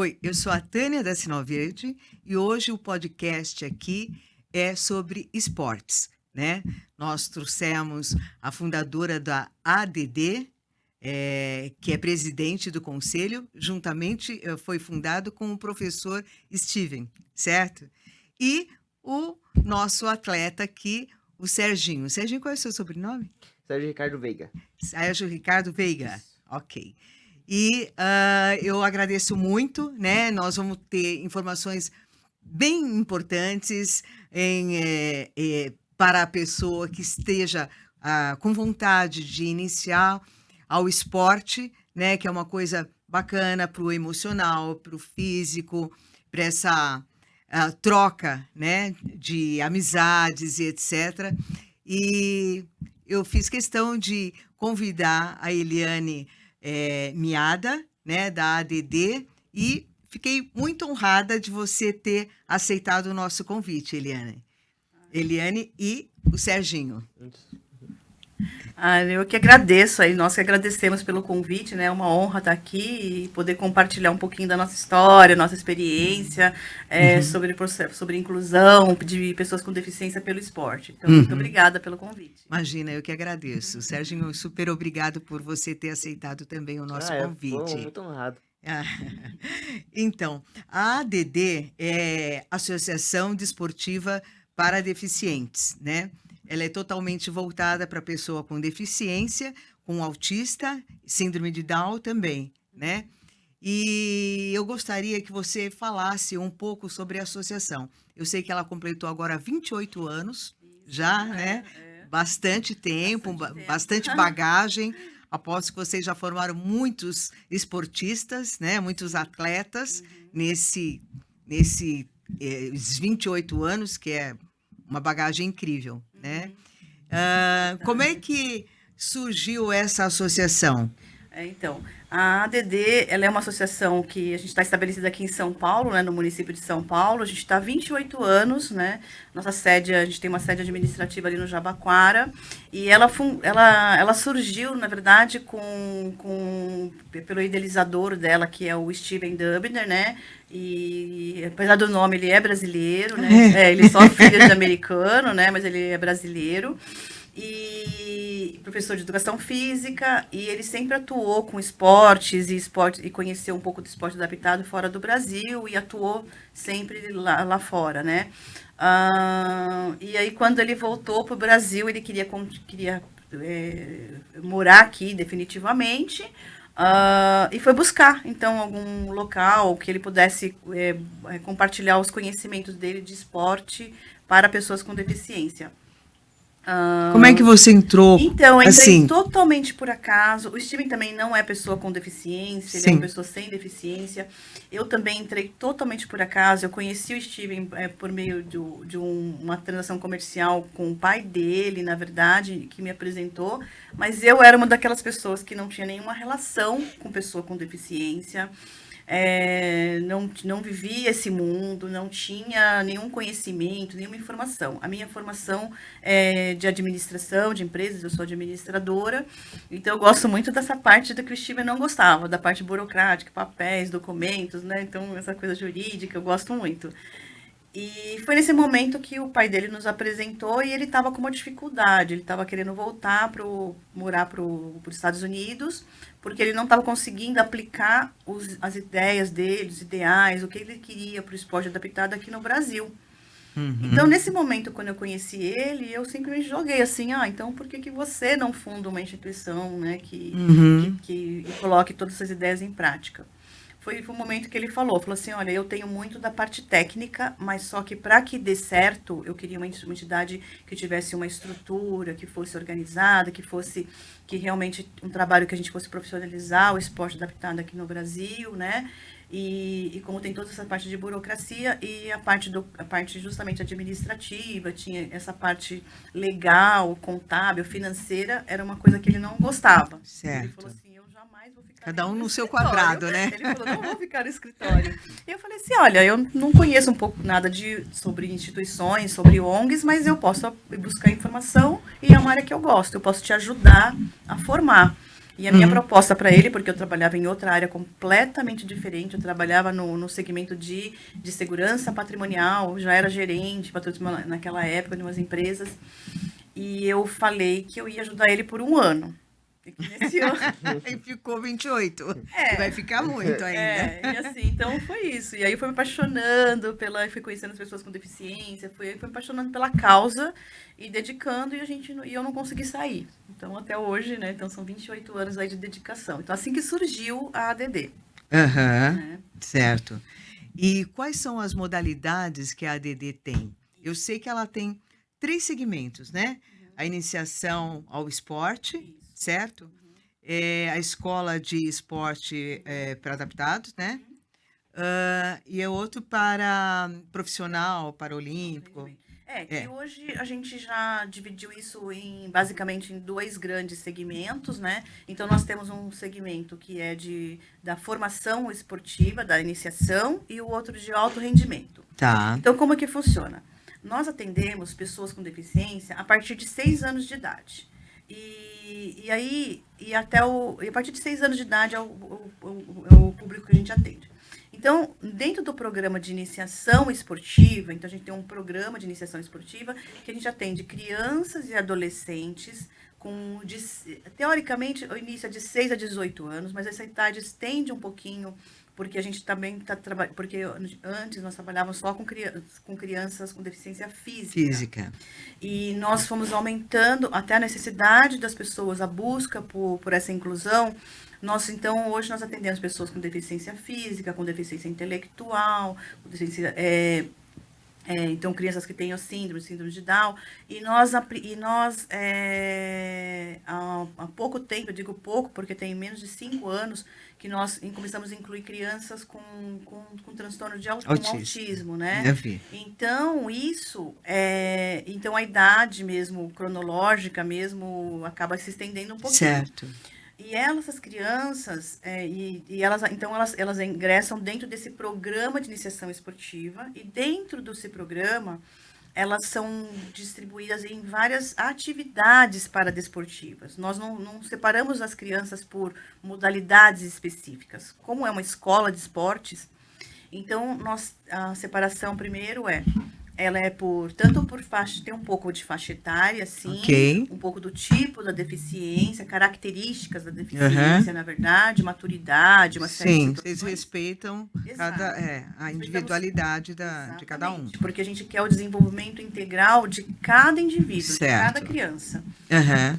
Oi, eu sou a Tânia da Sinal Verde e hoje o podcast aqui é sobre esportes, né? Nós trouxemos a fundadora da ADD, que é presidente do conselho, juntamente foi fundado com o professor Steven, certo? E o nosso atleta aqui, o Serginho. Serginho, qual é o seu sobrenome? Sérgio Ricardo Veiga. Sérgio Ricardo Veiga, Isso. ok. E eu agradeço muito, né? Nós vamos ter informações bem importantes para a pessoa que esteja com vontade de iniciar ao esporte, né? Que é uma coisa bacana para o emocional, para o físico, para essa troca, né? De amizades e etc. E eu fiz questão de convidar a Eliane Miada, né, da ADD, e fiquei muito honrada de você ter aceitado o nosso convite, Eliane. Eliane e o Serginho. Eu que agradeço aí, nós que agradecemos pelo convite, né? É uma honra estar aqui e poder compartilhar um pouquinho da nossa história, nossa experiência sobre inclusão de pessoas com deficiência pelo esporte. Então, muito obrigada pelo convite. Imagina, eu que agradeço. Serginho, super obrigado por você ter aceitado também o nosso convite. Muito honrado. Então, a ADD é Associação Desportiva para Deficientes, né? Ela é totalmente voltada para a pessoa com deficiência, com autista, síndrome de Down também, né? E eu gostaria que você falasse um pouco sobre a associação. Eu sei que ela completou agora 28 anos, já, né? Bastante tempo, bastante bagagem. Aposto que vocês já formaram muitos esportistas, né? Muitos atletas nesses 28 anos, que é uma bagagem incrível, né? Como é que surgiu essa associação? Então, a ADD, ela é uma associação que a gente está estabelecida aqui em São Paulo, né, no município de São Paulo. A gente está há 28 anos, né? Nossa sede, a gente tem uma sede administrativa ali no Jabaquara. E ela surgiu, na verdade, pelo idealizador dela, que é o Steven Dubner, né? E apesar do nome, ele é brasileiro, né? Ele é só filho de americano, né? Mas ele é brasileiro. E professor de educação física, e ele sempre atuou com esportes e conheceu um pouco do esporte adaptado fora do Brasil e atuou sempre lá fora, né? E aí, quando ele voltou para o Brasil, ele queria morar aqui definitivamente. E foi buscar, então, algum local que ele pudesse compartilhar os conhecimentos dele de esporte para pessoas com deficiência. Como é que você entrou? Então, eu entrei totalmente por acaso. O Steven também não é pessoa com deficiência, ele é uma pessoa sem deficiência. Eu também entrei totalmente por acaso. Eu conheci o Steven por meio de uma transação comercial com o pai dele, na verdade, que me apresentou. Mas eu era uma daquelas pessoas que não tinha nenhuma relação com pessoa com deficiência. Não vivia esse mundo, não tinha nenhum conhecimento, nenhuma informação. A minha formação é de administração de empresas, eu sou administradora, então eu gosto muito dessa parte da que o Steven não gostava, da parte burocrática, papéis, documentos, né? Então, essa coisa jurídica, eu gosto muito. E foi nesse momento que o pai dele nos apresentou e ele estava com uma dificuldade. Ele estava querendo voltar morar para os Estados Unidos, porque ele não estava conseguindo aplicar as ideias dele, os ideais, o que ele queria para o esporte adaptado aqui no Brasil. Então, nesse momento, quando eu conheci ele, eu simplesmente joguei assim, então por que você não funda uma instituição, né, que coloque todas essas ideias em prática? Foi o momento que ele falou assim, olha, eu tenho muito da parte técnica, mas só que para que dê certo, eu queria uma entidade que tivesse uma estrutura, que fosse organizada, que realmente um trabalho que a gente fosse profissionalizar o esporte adaptado aqui no Brasil, né? E como tem toda essa parte de burocracia e a parte justamente administrativa, tinha essa parte legal, contábil, financeira, era uma coisa que ele não gostava. Certo. Ele falou assim, eu jamais vou ficar cada um no seu quadrado, né? Ele falou, não vou ficar no escritório. E eu falei assim, olha, eu não conheço um pouco nada sobre instituições, sobre ONGs, mas eu posso buscar informação e é uma área que eu gosto, eu posso te ajudar a formar. E a minha proposta para ele, porque eu trabalhava em outra área completamente diferente, eu trabalhava no segmento de segurança patrimonial, já era gerente naquela época de umas empresas, e eu falei que eu ia ajudar ele por um ano. E que nesse ano... E ficou 28. E vai ficar muito ainda. e assim, então foi isso. E aí fui me apaixonando fui conhecendo as pessoas com deficiência, fui me apaixonando pela causa e dedicando, e eu não consegui sair. Então, até hoje, né? Então, são 28 anos aí de dedicação. Então, assim que surgiu a ADD. Aham, certo. E quais são as modalidades que a ADD tem? Eu sei que ela tem 3 segmentos, né? A iniciação ao esporte, certo? A escola de esporte para adaptados, né? E é outro para profissional, paralímpico. Que hoje a gente já dividiu isso basicamente em 2 grandes segmentos, né? Então, nós temos um segmento que é da formação esportiva, da iniciação, e o outro de alto rendimento. Tá. Então, como é que funciona? Nós atendemos pessoas com deficiência a partir de 6 anos de idade. A partir de 6 anos de idade é o público que a gente atende. Então, dentro do programa de iniciação esportiva, então a gente tem um programa de iniciação esportiva que a gente atende crianças e adolescentes teoricamente, o início é de 6 a 18 anos, mas essa idade estende um pouquinho, porque a gente também está trabalhando, porque antes nós trabalhávamos só com crianças com deficiência física. E nós fomos aumentando até a necessidade das pessoas, a busca por essa inclusão. Então, hoje nós atendemos pessoas com deficiência física, com deficiência intelectual, com deficiência, então, crianças que têm o síndrome de Down, há pouco tempo, eu digo pouco, porque tem menos de 5 anos, que nós começamos a incluir crianças com transtorno de autismo, né? Então, então a idade mesmo, cronológica mesmo, acaba se estendendo um pouquinho. Certo. E essas crianças, elas ingressam dentro desse programa de iniciação esportiva, e dentro desse programa, elas são distribuídas em várias atividades paradesportivas. Nós não separamos as crianças por modalidades específicas. Como é uma escola de esportes, então a separação primeiro ela é tanto por faixa, tem um pouco de faixa etária, assim, um pouco do tipo da deficiência, características da deficiência, na verdade, maturidade, uma série de situações. Vocês respeitam a individualidade de cada um. Porque a gente quer o desenvolvimento integral de cada indivíduo, de cada criança.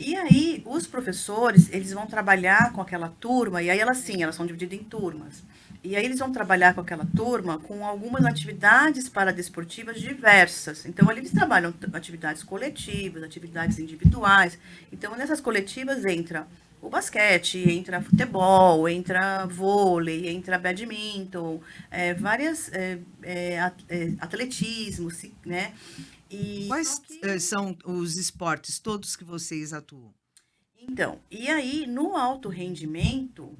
E aí, os professores, eles vão trabalhar com aquela turma, e aí elas são divididas em turmas. E aí eles vão trabalhar com aquela turma com algumas atividades paradesportivas diversas. Então, ali eles trabalham atividades coletivas, atividades individuais. Então, nessas coletivas entra o basquete, entra futebol, entra vôlei, entra badminton, atletismo, né? Quais são os esportes todos que vocês atuam? Então, e aí no alto rendimento,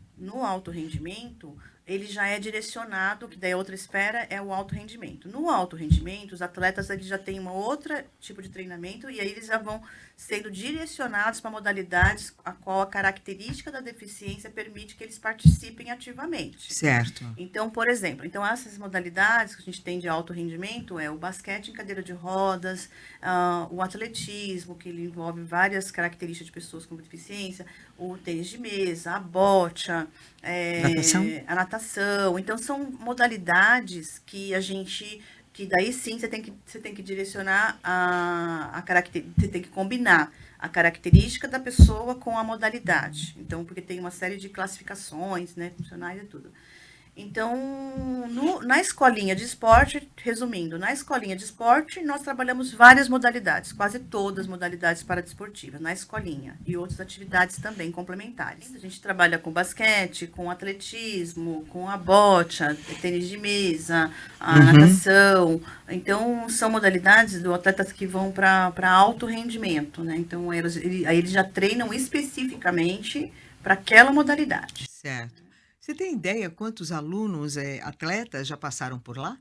ele já é direcionado, que daí a outra esfera é o alto rendimento. No alto rendimento, os atletas eles já têm uma outra tipo de treinamento, e aí eles já vão sendo direcionados para modalidades a qual a característica da deficiência permite que eles participem ativamente. Certo. Então, por exemplo, essas modalidades que a gente tem de alto rendimento é o basquete em cadeira de rodas, o atletismo, que ele envolve várias características de pessoas com deficiência, o tênis de mesa, a bocha, a natação. Então, são modalidades que que daí sim você tem que direcionar você tem que combinar a característica da pessoa com a modalidade. Então, porque tem uma série de classificações, né, funcionais e tudo. Então, na escolinha de esporte, resumindo, na escolinha de esporte, nós trabalhamos várias modalidades, quase todas as modalidades paradesportivas, na escolinha, e outras atividades também complementares. A gente trabalha com basquete, com atletismo, com a bocha, tênis de mesa, a natação. Então, são modalidades do atletas que vão para alto rendimento, né? Então, aí eles já treinam especificamente para aquela modalidade. Certo. Você tem ideia quantos alunos, atletas, já passaram por lá?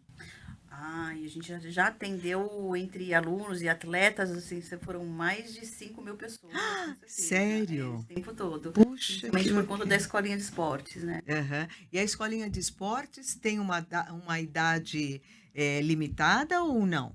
E a gente já atendeu entre alunos e atletas, assim, foram mais de 5.000 pessoas, com certeza, esse Sério? tempo todo. Puxa, que Principalmente por conta da bacana. escolinha de esportes, né? Aham. E a escolinha de esportes tem uma idade limitada ou não?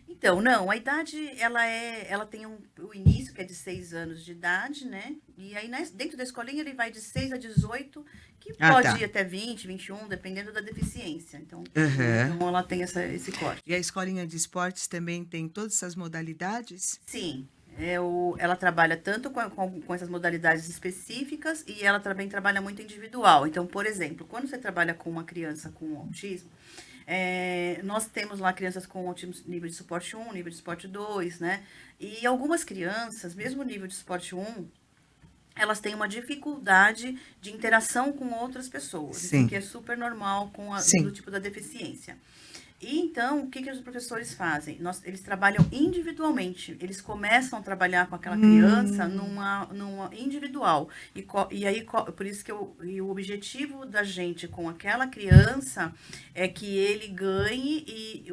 Então, não, a idade, ela tem o início, que é de 6 anos de idade, né? E aí, dentro da escolinha, ele vai de 6 a 18, que Ah, pode ir tá. até 20, 21, dependendo da deficiência. Então, Aham. então ela tem esse corte. E a escolinha de esportes também tem todas essas modalidades? Sim, ela trabalha tanto com essas modalidades específicas e ela também trabalha muito individual. Então, por exemplo, quando você trabalha com uma criança com autismo, nós temos lá crianças com autismo nível de suporte 1, nível de suporte 2, né? E algumas crianças, mesmo nível de suporte 1, elas têm uma dificuldade de interação com outras pessoas. Isso aqui Sim, é super normal do sim. tipo da deficiência. E então, o que, que os professores fazem? Eles trabalham individualmente. Eles começam a trabalhar com aquela criança Hum. numa individual. E aí, por isso que e o objetivo da gente com aquela criança é que ele ganhe e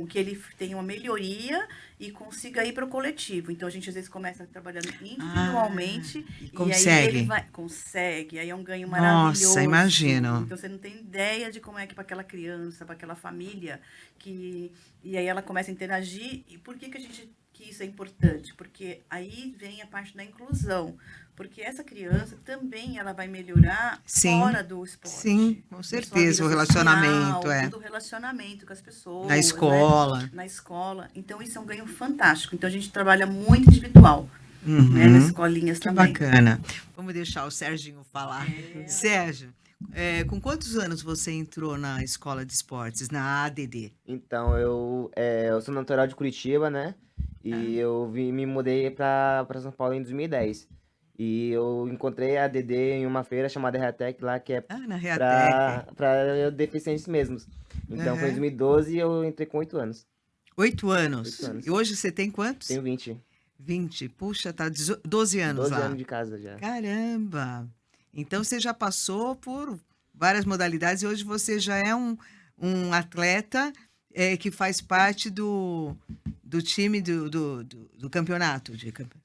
que ele tenha uma melhoria e consiga ir para o coletivo. Então, a gente às vezes começa trabalhando Ah, individualmente e e aí ele consegue. consegue. Aí é um ganho Nossa, maravilhoso. imagino. Então, você não tem ideia de como é que para aquela criança, para aquela família, e aí ela começa a interagir. E por que que isso é importante? Porque aí vem a parte da inclusão. Porque essa criança também ela vai melhorar Sim, fora do sim, esporte, com na sua vida certeza. O relacionamento social, é tudo relacionamento com as na pessoas, né? escola. Na escola. Então isso é um ganho fantástico. Então a gente trabalha muito individual, né? Nas Uhum. escolinhas Que também. bacana. Vamos deixar o Serginho falar. Sérgio, com quantos anos você entrou na escola de esportes, na ADD? Então, eu sou natural de Curitiba, né? E Ah, me mudei pra São Paulo em 2010. E eu encontrei a DD em uma feira chamada Reatec lá, que é na Reatec. pra deficientes mesmos. Então, foi em Aham. 2012 e eu entrei com 8 anos. 8 8 anos. E anos. hoje você tem quantos? Tenho 20. 20. Puxa, tá 12 anos 12 lá. anos de casa já. Caramba! Então você já passou por várias modalidades e hoje você já é um atleta que faz parte do time do campeonato.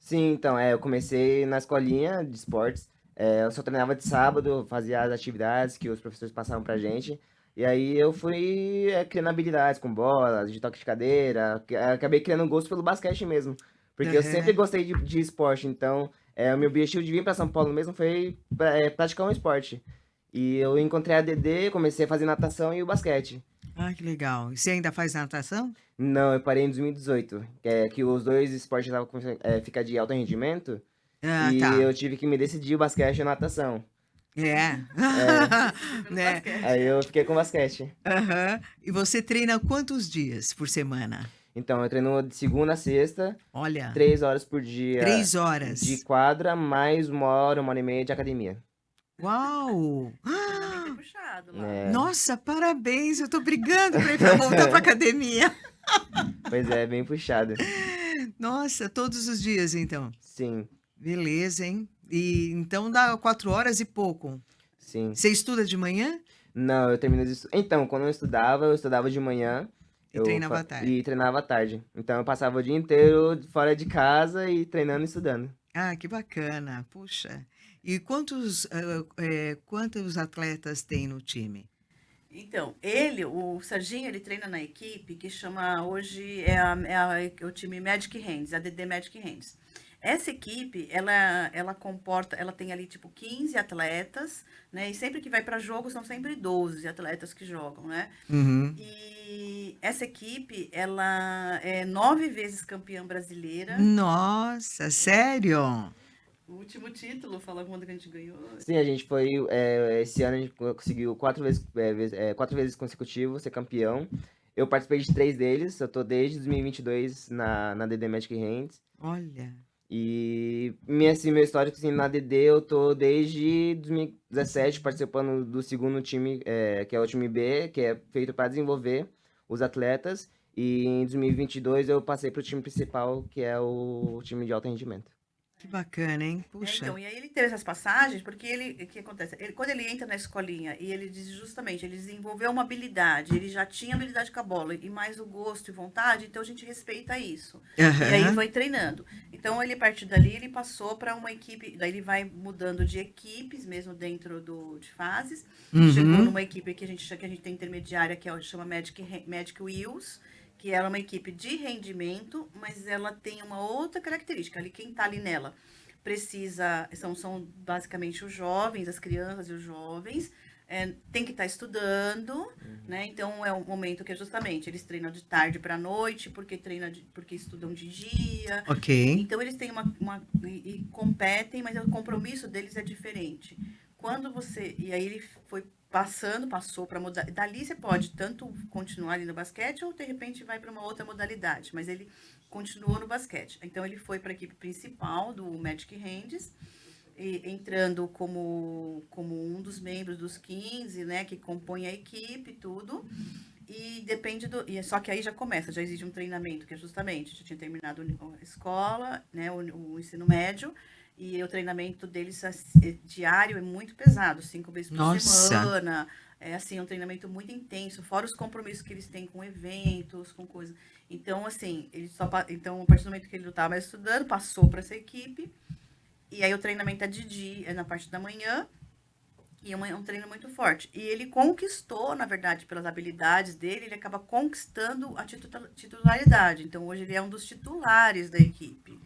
Sim, então, eu comecei na escolinha de esportes. Eu só treinava de sábado, fazia as atividades que os professores passavam pra gente. E aí eu fui criando habilidades com bola, de toque de cadeira. Acabei criando um gosto pelo basquete mesmo. Porque eu sempre Aham. gostei de esporte. Então, o meu objetivo de vir pra São Paulo mesmo foi praticar um esporte. E eu encontrei a DD, comecei a fazer natação e o basquete. Ah, que legal. E você ainda faz natação? Não, eu parei em 2018, que os dois esportes estavam começando a ficar de alto rendimento. Ah, E tá. eu tive que me decidir o basquete ou natação. É. É, Decidiu pelo Né? basquete. aí eu fiquei com basquete. Aham. E você treina quantos dias por semana? Então, eu treino de segunda a sexta, Olha, 3 horas por dia três de horas. quadra, mais uma hora e meia de academia. Uau! O treinamento é Ah, puxado lá. É, nossa, parabéns! Eu tô brigando para voltar para academia. pois é, bem puxado. Nossa, todos os dias, então. Sim, Beleza, hein? E então dá 4 horas e pouco. sim. Você estuda de manhã Não, eu termino de estudar. Então, quando eu estudava de manhã e treinava à e tarde. treinava à tarde. Então, eu passava o dia inteiro fora de casa e treinando e estudando. Ah, que bacana. Puxa. E quantos atletas tem no time? Então, o Serginho, ele treina na equipe que chama hoje é o time Magic Hands, a DD Magic Hands. Essa equipe, ela tem ali tipo 15 atletas, né? E sempre que vai para jogo são sempre 12 atletas que jogam, né? Uhum. E essa equipe, ela é 9 vezes campeã brasileira. Nossa, sério? O último título, fala quando que a gente ganhou. Sim, a gente foi. Esse ano a gente conseguiu 4 vezes consecutivo ser campeão. Eu participei de 3 deles. Eu tô desde 2022 na DD Magic Hands. Olha. E meu histórico assim, na DD eu tô desde 2017 participando do segundo time, que é o time B, que é feito para desenvolver os atletas. E em 2022 eu passei pro time principal, que é o time de alto rendimento. Que bacana, hein? Puxa. Então, e aí ele teve essas passagens, porque o que acontece? Quando ele entra na escolinha e ele diz justamente, ele desenvolveu uma habilidade, ele já tinha habilidade com a bola e mais o gosto e vontade, então a gente respeita isso. E aí Aham. vai treinando. Então, ele, a partir dali, ele passou para uma equipe, daí ele vai mudando de equipes, mesmo dentro de fases. Chegou Uhum. numa equipe que a gente tem intermediária, que chama Magic Wheels, que ela é uma equipe de rendimento, mas ela tem uma outra característica. Ali, quem está ali nela precisa, são basicamente os jovens, as crianças e os jovens, tem que estar estudando, né? Então é um momento que justamente eles treinam de tarde para noite, porque estudam de dia. Ok. Então eles têm e competem, mas o compromisso deles é diferente. E aí ele passou para mudar. Dali você pode tanto continuar ali no basquete ou de repente vai para uma outra modalidade, mas ele continuou no basquete. Então ele foi para a equipe principal do Magic Hands, entrando como um dos membros dos 15, né, que compõe a equipe e tudo. E depende só que aí já existe um treinamento, que é justamente, já tinha terminado a escola, né, o ensino médio, e o treinamento deles diário é muito pesado, 5 vezes por Nossa. semana. É assim, um treinamento muito intenso, fora os compromissos que eles têm com eventos, com coisas. Então, assim, então, a partir do momento que ele não estava mais estudando, passou para essa equipe. E aí o treinamento é de dia, é na parte da manhã, e é um treino muito forte. E ele conquistou, na verdade, pelas habilidades dele, ele acaba conquistando a titularidade. Então, hoje ele é um dos titulares da equipe,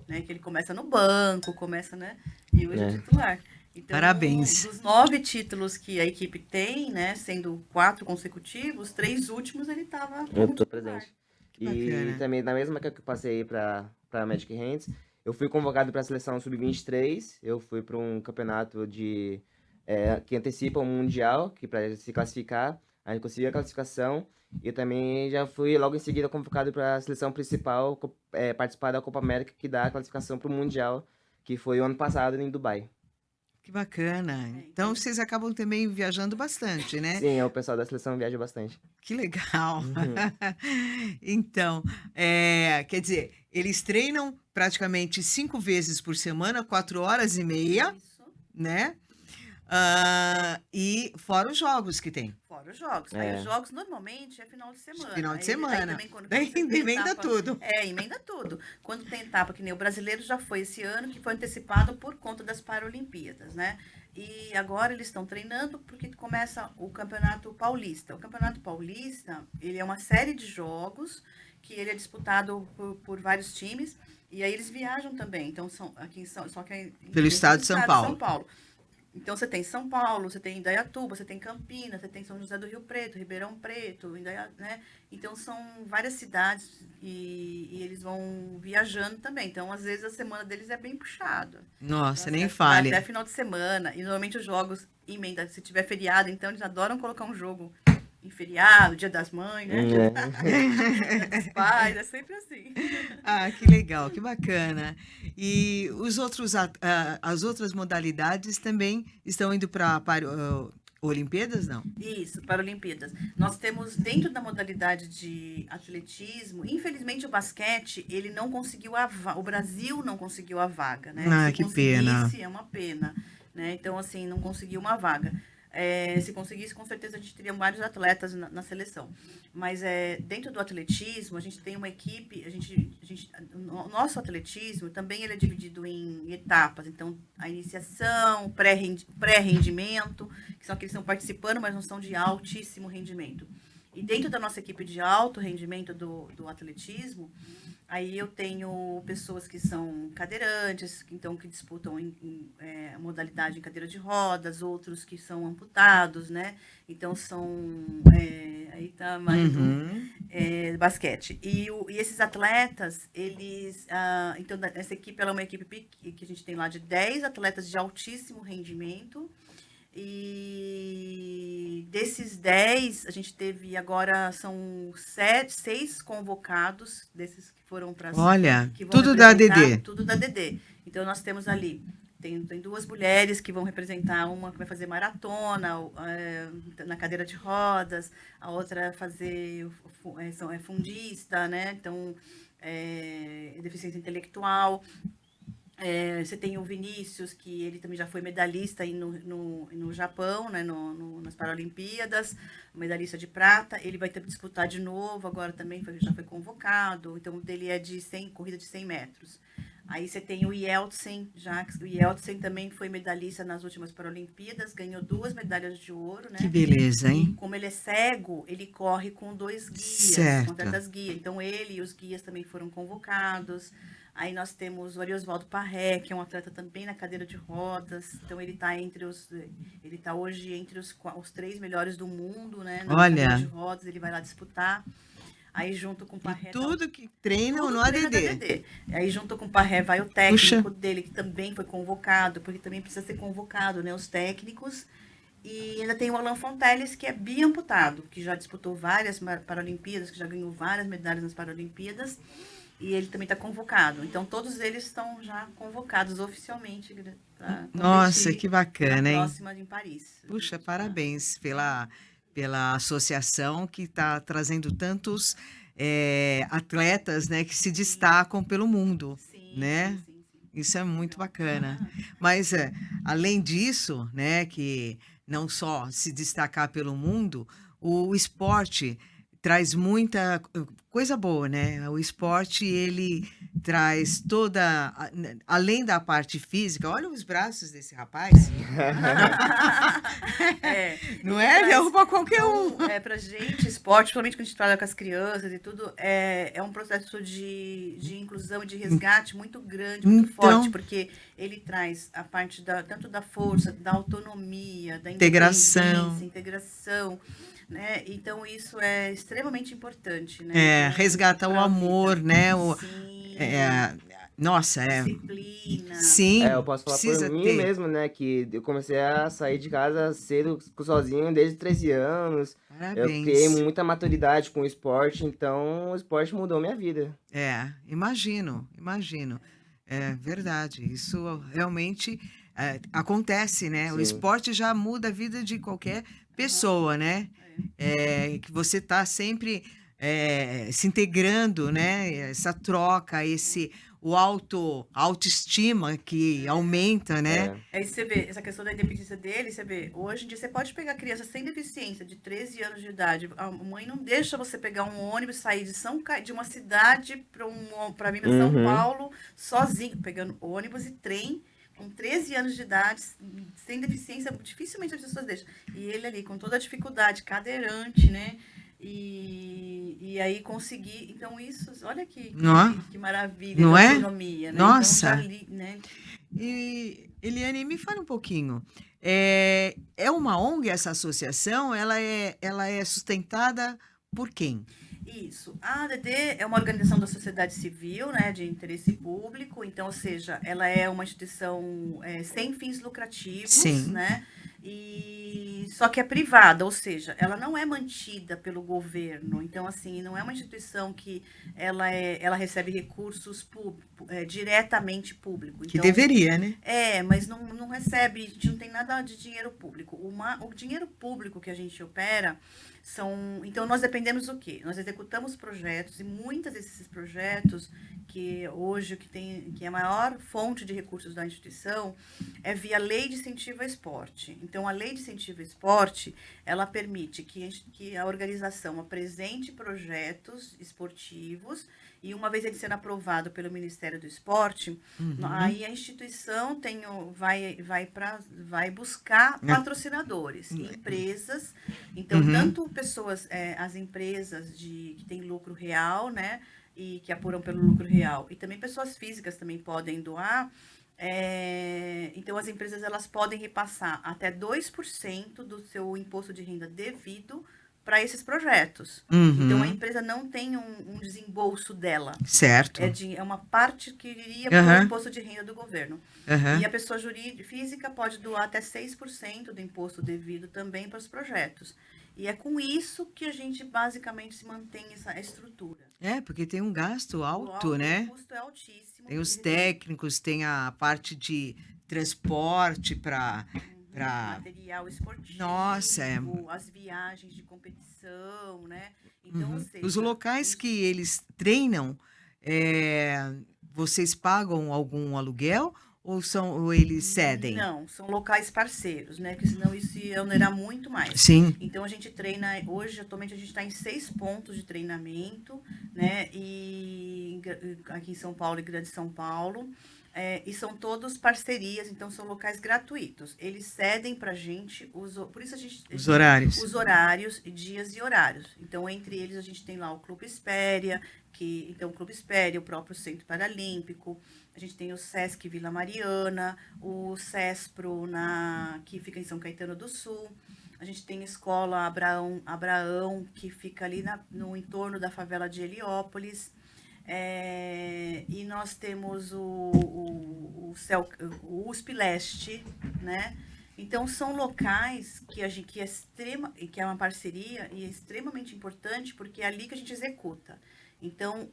né? Que ele começa no banco, né? E hoje é titular. Então, Parabéns. dos 9 títulos que a equipe tem, né? Sendo 4 consecutivos, 3 últimos ele estava Eu como tô titular. presente. Que E bacana. também, na mesma época que eu passei para Magic Hands, eu fui convocado para a seleção sub-23. Eu fui para um campeonato que antecipa o Mundial, que para se classificar, a gente conseguiu a classificação. E também já fui logo em seguida convocado para a seleção principal, participar da Copa América, que dá a classificação para o Mundial, que foi o ano passado em Dubai. Que bacana. Então vocês acabam também viajando bastante, né? Sim, o pessoal da seleção viaja bastante. Que legal. Uhum. Então, quer dizer, eles treinam praticamente 5 vezes por semana, 4 horas e meia, Isso. né? E fora os jogos que tem. Fora os jogos. Aí os jogos normalmente é final de semana. Final de Aí semana. também quando Daí você tem emenda etapa, tudo. emenda tudo. Quando tem etapa, que nem o brasileiro já foi esse ano, que foi antecipado por conta das Paralimpíadas, né? E agora eles estão treinando porque começa o Campeonato Paulista. O Campeonato Paulista, ele é uma série de jogos que ele é disputado por vários times e aí eles viajam também. Então são aqui só que é Pelo estado de São Paulo. Então você tem São Paulo, você tem Indaiatuba, você tem Campinas, você tem São José do Rio Preto, Ribeirão Preto, né? Então são várias cidades e eles vão viajando também. Então às vezes a semana deles é bem puxada. Nossa, Então, nem fale. até final de semana. E normalmente os jogos emenda, se tiver feriado, então eles adoram colocar um jogo em feriado, Dia das Mães, né? Dia dos pais, é sempre assim. Ah, que legal, que bacana. E as outras modalidades também estão indo para Olimpíadas, não? Isso, para Olimpíadas. Nós temos, dentro da modalidade de atletismo, infelizmente o basquete, ele não conseguiu o Brasil não conseguiu a vaga, né? Ah, Se que pena. conseguisse, é uma pena, né? Então, assim, não conseguiu uma vaga. Se conseguisse, com certeza a gente teria vários atletas na seleção. Mas dentro do atletismo, a gente tem uma equipe, o nosso atletismo também ele é dividido em etapas. Então, a iniciação, pré-rendimento, que são aqueles que estão participando, mas não são de altíssimo rendimento. E dentro da nossa equipe de alto rendimento do atletismo, aí eu tenho pessoas que são cadeirantes, então que disputam em modalidade em cadeira de rodas, outros que são amputados, né? Então são aí tá mais basquete. E esses atletas, eles então essa equipe ela é uma equipe que a gente tem lá de 10 atletas de altíssimo rendimento. E desses 10, a gente teve agora, são 6 convocados, desses que foram para... Olha, que vão tudo da representar, DD. Tudo da DD. Então, nós temos ali, tem 2 mulheres que vão representar, uma que vai fazer maratona na cadeira de rodas, a outra fazer, fundista, né? Então, deficiência intelectual. Você tem o Vinícius, que ele também já foi medalhista aí no Japão, né, nas Paralimpíadas, medalhista de prata. Ele vai ter que disputar de novo, agora também já foi convocado. Então, o dele é de 100, corrida de 100 metros. Aí você tem o Yeltsin, o Yeltsin também foi medalhista nas últimas Paralimpíadas, ganhou 2 medalhas de ouro, Que né? beleza, E hein? como ele é cego, ele corre com 2 guias, com Certo. atletas guia. Então, ele e os guias também foram convocados. Aí nós temos o Ariosvaldo Parré, que é um atleta também na cadeira de rodas. Então ele está hoje entre os 3 melhores do mundo, né? Na cadeira de Olha, rodas, ele vai lá disputar. Aí junto com o e Parré tudo que treinam tudo no treina da ADD. ADD. Aí junto com o Parré vai o Puxa, técnico dele, que também foi convocado, porque também precisa ser convocado, né? Os técnicos. E ainda tem o Alan Fonteles, que é biamputado, que já disputou várias Paralimpíadas, que já ganhou várias medalhas nas Paralimpíadas. E ele também está convocado. Então, todos eles estão já convocados oficialmente para nossa, competir que na bacana, hein? próxima em Paris. Puxa, parabéns pela associação que está trazendo tantos atletas, né, que se Sim, destacam pelo mundo, sim, sim, né? sim, sim. Isso é muito bacana. Ah, Mas, além disso, né, que não só se destacar pelo mundo, o esporte traz muita coisa boa, né? O esporte, ele traz além da parte física, olha os braços desse rapaz, não ele é? traz. Derruba qualquer um. Então, pra gente, esporte, principalmente quando a gente trabalha com as crianças e tudo, é um processo de inclusão e de resgate muito grande, muito forte, Então, porque ele traz a parte tanto da força, da autonomia, da integração, independência, integração, né? Então, isso é extremamente importante, né? Então, resgata o para a vida. amor, né? Sim, É, nossa, disciplina. Eu sim, posso falar por precisa mim ter. mesmo, né? Que eu comecei a sair de casa cedo, sozinho, desde 13 anos. Eu criei Parabéns. muita maturidade com o esporte, então o esporte mudou minha vida. Imagino, imagino. É verdade, isso realmente acontece, né? O Sim, esporte já muda a vida de qualquer Aham, pessoa, né? é. Que você está sempre se integrando, né? Essa troca, a autoestima que aumenta, né? é. Aí você vê essa questão da independência dele, você vê, hoje em dia você pode pegar criança sem deficiência, de 13 anos de idade. A mãe não deixa você pegar um ônibus, sair de uma cidade para vir para São Uhum. Paulo sozinho, pegando ônibus e trem, com 13 anos de idade, sem deficiência, dificilmente as pessoas deixam. E ele ali, com toda a dificuldade, cadeirante, né? E aí conseguir. Então, isso, olha Não, que maravilha não da é? autonomia, né? Então, já Nossa! li, né? E, Eliane, me fala um pouquinho. É uma ONG essa associação? Ela é sustentada por quem? Isso. A ADD é uma organização da sociedade civil, né, de interesse público, então, ou seja, ela é uma instituição sem fins lucrativos, Sim. né, e só que é privada, ou seja, ela não é mantida pelo governo. Então, assim, não é uma instituição que ela recebe recursos diretamente público. Que Então, deveria, né? mas não recebe, a gente não tem nada de dinheiro público. O dinheiro público que a gente opera então nós dependemos do quê? Nós executamos projetos e muitos desses projetos que hoje que é a maior fonte de recursos da instituição é via Lei de Incentivo ao Esporte. Então a Lei de Incentivo ao Esporte, ela permite que a organização apresente projetos esportivos e uma vez ele sendo aprovado pelo Ministério do Esporte, aí a instituição vai buscar patrocinadores, empresas. Então, tanto pessoas, as empresas que têm lucro real, né, e que apuram pelo lucro real, e também pessoas físicas também podem doar. Então, as empresas elas podem repassar até 2% do seu imposto de renda devido para esses projetos. Então, a Uhum. empresa não tem um desembolso dela. Certo. É uma parte que iria para o imposto de renda do governo. E a Aham. pessoa física pode doar até 6% do imposto devido também para os projetos. E é com isso que a gente basicamente se mantém essa estrutura. Porque tem um gasto alto, O né? custo é altíssimo. Tem os técnicos, tem a parte de transporte para. Material esportivo, Nossa, as viagens de competição, né? Então, ou Os seja, locais que eles treinam, é, vocês pagam algum aluguel ou eles cedem? Não, são locais parceiros, né? Porque senão isso ia onerar muito mais. Sim. Então a gente treina, hoje, atualmente, a gente está em 6 pontos de treinamento, né? Aqui em São Paulo e Grande São Paulo. E são todos parcerias, então são locais gratuitos. Eles cedem para a gente, por isso Os horários. os horários, dias e horários. Então, entre eles, a gente tem lá o Clube Espéria, o Clube Espéria, o próprio Centro Paralímpico, a gente tem o Sesc Vila Mariana, o Cespro, que fica em São Caetano do Sul, a gente tem a Escola Abraão, que fica ali no entorno da favela de Heliópolis. E nós temos o USP Leste, né? Então são locais que que é uma parceria e é extremamente importante porque é ali que a gente executa. Então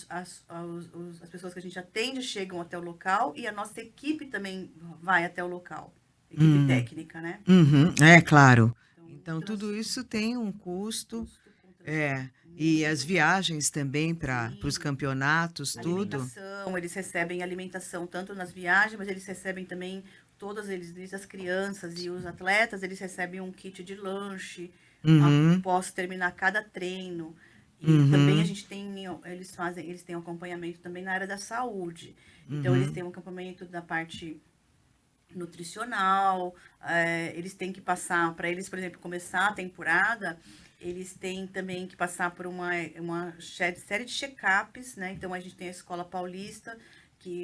as pessoas que a gente atende chegam até o local e a nossa equipe também vai até o local, equipe técnica, né? Uhum, é claro. Então tudo isso tem um custo. E as viagens também para os campeonatos, tudo. Alimentação, eles recebem alimentação tanto nas viagens, mas eles recebem também, desde as crianças e os atletas, eles recebem um kit de lanche após terminar cada treino. E também a gente eles têm um acompanhamento também na área da saúde. Então, eles têm um acompanhamento da parte nutricional, eles têm que passar, para eles, por exemplo, começar a temporada, eles têm também que passar por uma série de check-ups, né? Então, a gente tem a Escola Paulista,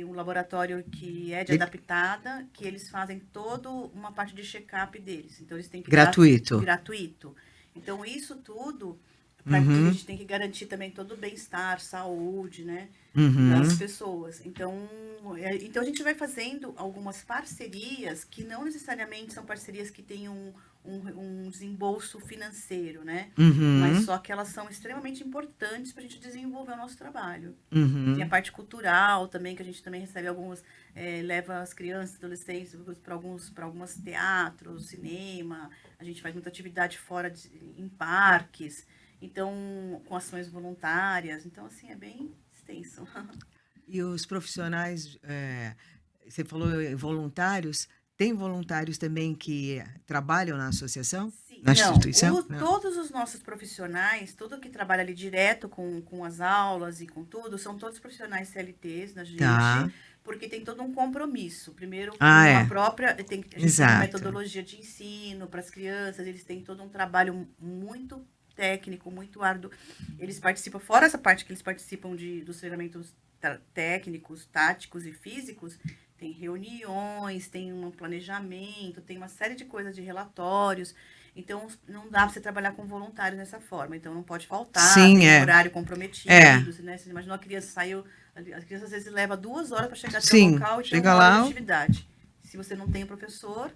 um laboratório que é de adaptada, que eles fazem toda uma parte de check-up deles. Então, eles têm que gratuito. Gratuito. Então, isso tudo, a gente tem que garantir também todo o bem-estar, saúde, né? Das pessoas. Então, a gente vai fazendo algumas parcerias que não necessariamente são parcerias que têm um desembolso financeiro, né? Mas só que elas são extremamente importantes para a gente desenvolver o nosso trabalho. Tem a parte cultural também, que a gente também recebe leva as crianças, adolescentes para alguns teatros, cinema, a gente faz muita atividade em parques, então, com ações voluntárias. Então, assim, é bem extenso. E os profissionais, você falou voluntários, tem voluntários também que trabalham na associação? Sim. Na instituição? Todos os nossos profissionais, tudo que trabalha ali direto com as aulas e com tudo, são todos profissionais CLTs na gente, porque tem todo um compromisso. Primeiro, a gente tem uma metodologia de ensino para as crianças, eles têm todo um trabalho muito técnico, muito árduo. Eles participam, fora essa parte que eles participam dos treinamentos técnicos, táticos e físicos, tem reuniões, tem um planejamento, tem uma série de coisas de relatórios. Então, não dá para você trabalhar com voluntários dessa forma. Então, não pode faltar, tem horário comprometido. Né? Você imagina uma criança saiu... As crianças, às vezes, leva 2 horas para chegar até o local e tem uma hora de atividade. Se você não tem o professor,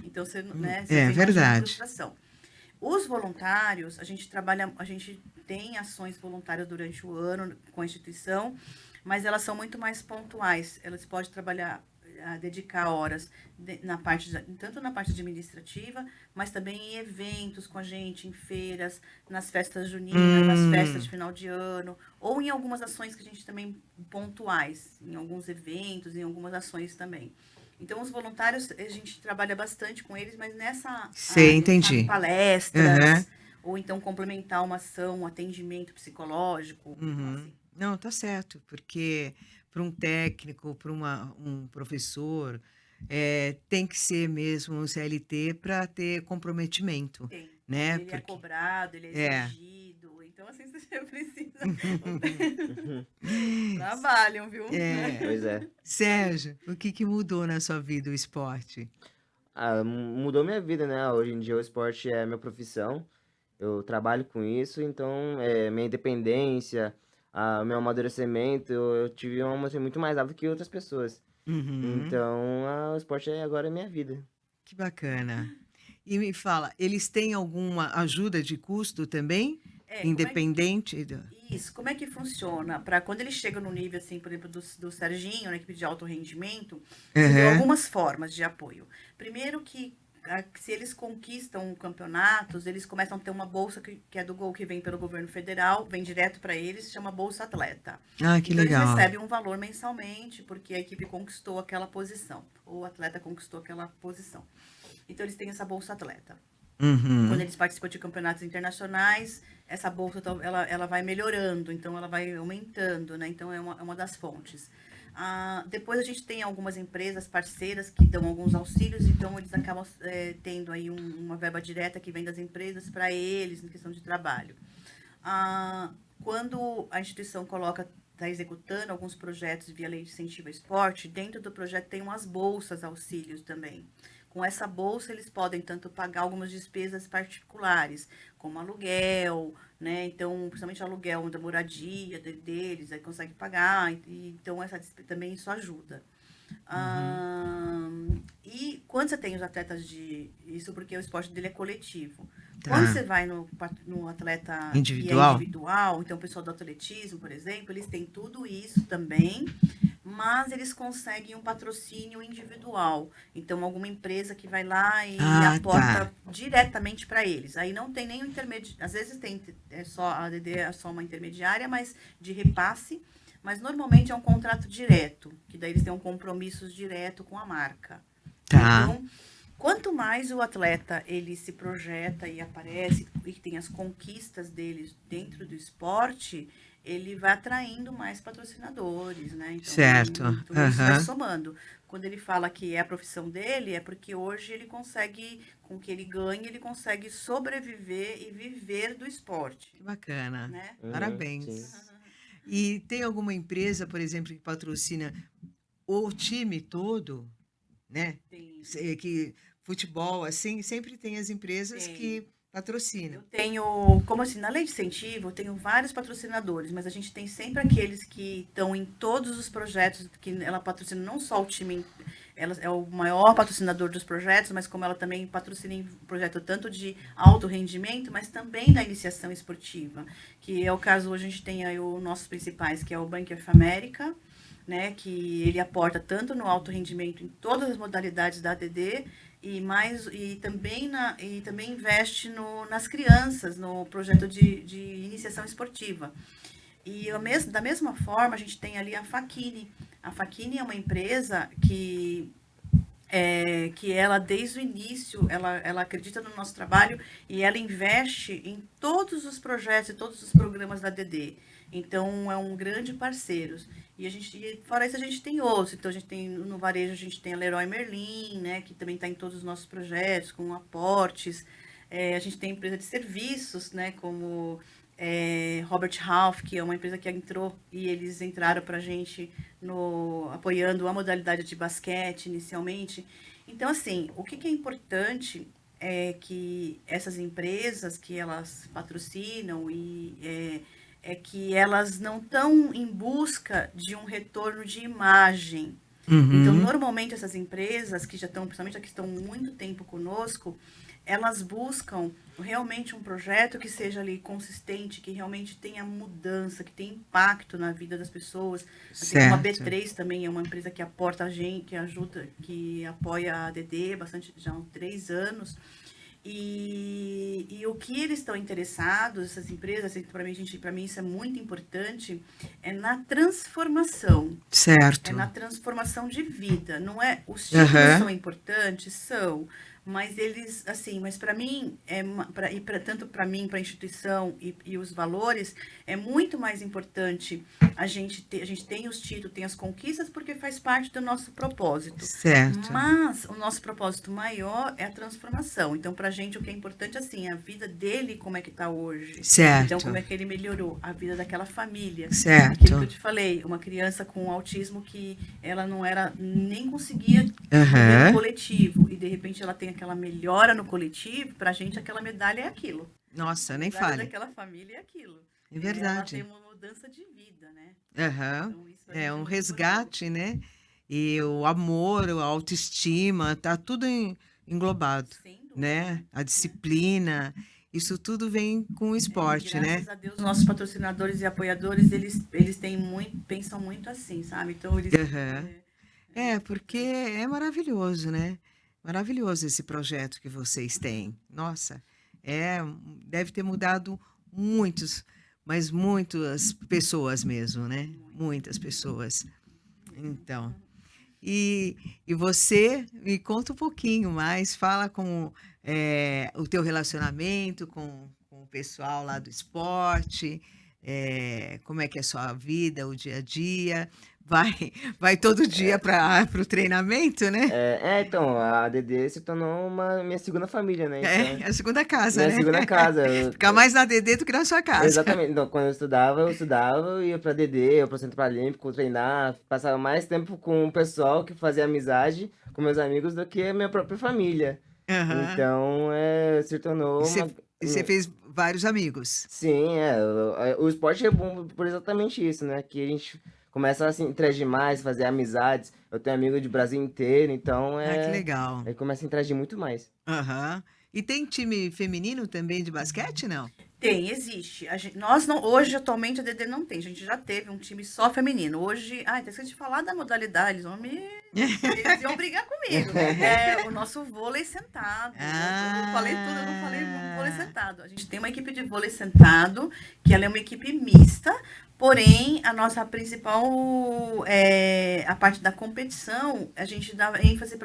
então você, né, você tem uma frustração. Os voluntários, a gente tem ações voluntárias durante o ano com a instituição, mas elas são muito mais pontuais. Elas podem dedicar horas tanto na parte administrativa, mas também em eventos com a gente, em feiras, nas festas juninas, nas festas de final de ano, ou em algumas ações que a gente também pontuais, em alguns eventos, em algumas ações também. Então, os voluntários, a gente trabalha bastante com eles, mas nessa entendi. Palestras, ou então complementar uma ação, um atendimento psicológico. Assim. Não, tá certo, porque para um técnico, para um professor, tem que ser mesmo um CLT para ter comprometimento. Tem. Né? Ele é cobrado, ele é exigido. Então, assim, você precisa... Trabalham, viu? Pois é. Sérgio, o que mudou na sua vida o esporte? Mudou minha vida, né? Hoje em dia o esporte é minha profissão. Eu trabalho com isso, então minha independência, meu amadurecimento, eu tive um amadurecimento muito mais rápido que outras pessoas. Então, o esporte agora é minha vida. Que bacana. E me fala, eles têm alguma ajuda de custo também? Independente? Isso, como é que funciona? Para quando eles chegam no nível, assim, por exemplo, do Serginho, na equipe de alto rendimento, tem algumas formas de apoio. Primeiro que se eles conquistam campeonatos, eles começam a ter uma bolsa que é do Gol, que vem pelo governo federal, vem direto para eles, se chama Bolsa Atleta. Ah, que Então eles legal. recebem um valor mensalmente, porque a equipe conquistou aquela posição, ou o atleta conquistou aquela posição. Então eles têm essa Bolsa Atleta. Quando Uhum. eles participam de campeonatos internacionais, essa bolsa ela vai melhorando, então ela vai aumentando, né? Então é uma das fontes. Depois a gente tem algumas empresas parceiras que dão alguns auxílios, então eles acabam tendo aí uma verba direta que vem das empresas para eles, em questão de trabalho. Quando a instituição está executando alguns projetos via lei de incentivo ao esporte, dentro do projeto tem umas bolsas auxílios também. Com essa bolsa, eles podem tanto pagar algumas despesas particulares, como aluguel, né? Então, principalmente aluguel da moradia deles, aí consegue pagar, então essa também isso ajuda. Uhum. E quando você tem os atletas isso porque o esporte dele é coletivo. Quando Tá. você vai no atleta que é Individual? individual, então o pessoal do atletismo, por exemplo, eles têm tudo isso também, mas eles conseguem um patrocínio individual. Então, alguma empresa que vai lá e Ah, tá. aporta diretamente para eles. Aí não tem nem o intermediário. Às vezes tem a ADD é só uma intermediária, mas de repasse. Mas normalmente é um contrato direto, que daí eles têm um compromisso direto com a marca. Tá. Então, quanto mais o atleta ele se projeta e aparece e tem as conquistas dele dentro do esporte, ele vai atraindo mais patrocinadores, né? Então, Certo. isso vai Aham. somando. Quando ele fala que é a profissão dele, é porque hoje ele consegue, com o que ele ganha, ele consegue sobreviver e viver do esporte, Que bacana. né? Uhum, sim. Parabéns. E tem alguma empresa, por exemplo, que patrocina o time todo, né? Tem, Que futebol, assim, sempre tem as empresas tem. que patrocinam. Eu tenho, como assim, na lei de incentivo, eu tenho vários patrocinadores, mas a gente tem sempre aqueles que estão em todos os projetos, que ela patrocina não só o time, ela é o maior patrocinador dos projetos, mas como ela também patrocina em projeto tanto de alto rendimento, mas também da iniciação esportiva, que é o caso, hoje a gente tem aí os nossos principais, que é o Bank of America, né, que ele aporta tanto no alto rendimento em todas as modalidades da ADD, e também investe nas crianças, no projeto de iniciação esportiva. E da mesma forma, a gente tem ali a Facchini. A Facchini é uma empresa que ela, desde o início, ela acredita no nosso trabalho e ela investe em todos os projetos e todos os programas da DD. Então, é um grande parceiro. Fora isso, a gente tem outros. Então, a gente tem, no varejo, a gente tem a Leroy Merlin, né, que também está em todos os nossos projetos, com aportes. A gente tem empresa de serviços, né, como Robert Half, que é uma empresa que entrou e eles entraram para a gente apoiando a modalidade de basquete inicialmente. Então, assim, o que é importante é que essas empresas que elas patrocinam é que elas não estão em busca de um retorno de imagem. Então, Uhum. normalmente essas empresas que já estão, principalmente as que estão muito tempo conosco, elas buscam realmente um projeto que seja ali consistente, que realmente tenha mudança, que tenha impacto na vida das pessoas. Assim como a Certo. B3 também é uma empresa que aporta a gente, que ajuda, que apoia a ADD bastante, já há 3 anos. E o que eles estão interessados, essas empresas, assim, para mim isso é muito importante, é na transformação. É Certo. na transformação de vida. Não é, os títulos Aham. são importantes, são, mas eles, assim, mas para mim, tanto para mim, para a instituição e os valores, é muito mais importante a gente tem os títulos, tem as conquistas, porque faz parte do nosso propósito. Certo. Mas o nosso propósito maior é a transformação. Então, para a gente, o que é importante, assim, é a vida dele, como é que está hoje. Então, Certo. como é que ele melhorou a vida daquela família. Aquilo que Certo. eu te falei, uma criança com autismo que ela não era, nem conseguia viver no Aham. coletivo, e de repente ela tem aquela melhora no coletivo, pra gente aquela medalha é aquilo. Nossa, A nem medalha fale. daquela família é aquilo. É Ela tem verdade. uma mudança de vida, né? Aham. Então isso pra É gente é um muito importante. resgate, né? E o amor, a autoestima, tá tudo englobado, Sem dúvida, né? A né? disciplina, isso tudo vem com o E esporte, né? graças a Deus, nossos patrocinadores e apoiadores, eles têm pensam muito assim, sabe? Então eles Aham. É, porque é maravilhoso, né? Maravilhoso esse projeto que vocês têm. Nossa, é, deve ter mudado muitos, mas muitas pessoas mesmo, né? Muitas pessoas. Então, e você me conta um pouquinho mais, fala com o teu relacionamento com o pessoal lá do esporte, como é que é a sua vida, o dia a dia. Vai, vai todo dia para o treinamento, né? Então, a DD se tornou minha segunda família, né? Então, É a segunda casa, minha né? segunda casa. Ficar mais na DD do que na sua casa. Exatamente. Então, quando eu estudava, eu ia pra DD, eu pro Centro Paralímpico, treinar, passava mais tempo com o pessoal que fazia amizade com meus amigos do que a minha própria família. Aham. Então, se E tornou você, uma. e você fez vários amigos. Sim, o esporte é bom por exatamente isso, né? Que a gente começa a se interagir mais, fazer amizades. Eu tenho amigo do Brasil inteiro, então Ah, que legal. aí começa a interagir muito mais. Aham. E tem time feminino também de basquete, não? Tem, existe. Nós não, hoje, atualmente, a DD não tem. A gente já teve um time só feminino. Hoje, tem que falar da modalidade, eles iam brigar comigo. É o nosso vôlei sentado. Eu falei tudo, eu não falei vôlei sentado. A gente tem uma equipe de vôlei sentado, que ela é uma equipe mista, porém, a nossa principal, a parte da competição, a gente dá ênfase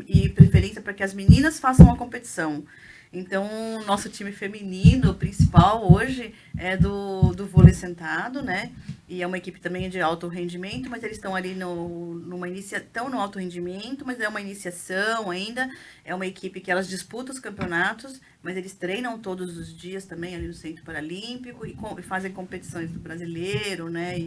e preferência para que as meninas façam a competição. Então, nosso time feminino principal hoje é do vôlei sentado, né? E é uma equipe também de alto rendimento, mas eles estão ali estão no alto rendimento, mas é uma iniciação ainda. É uma equipe que elas disputam os campeonatos, mas eles treinam todos os dias também ali no Centro Paralímpico e fazem competições do brasileiro, né?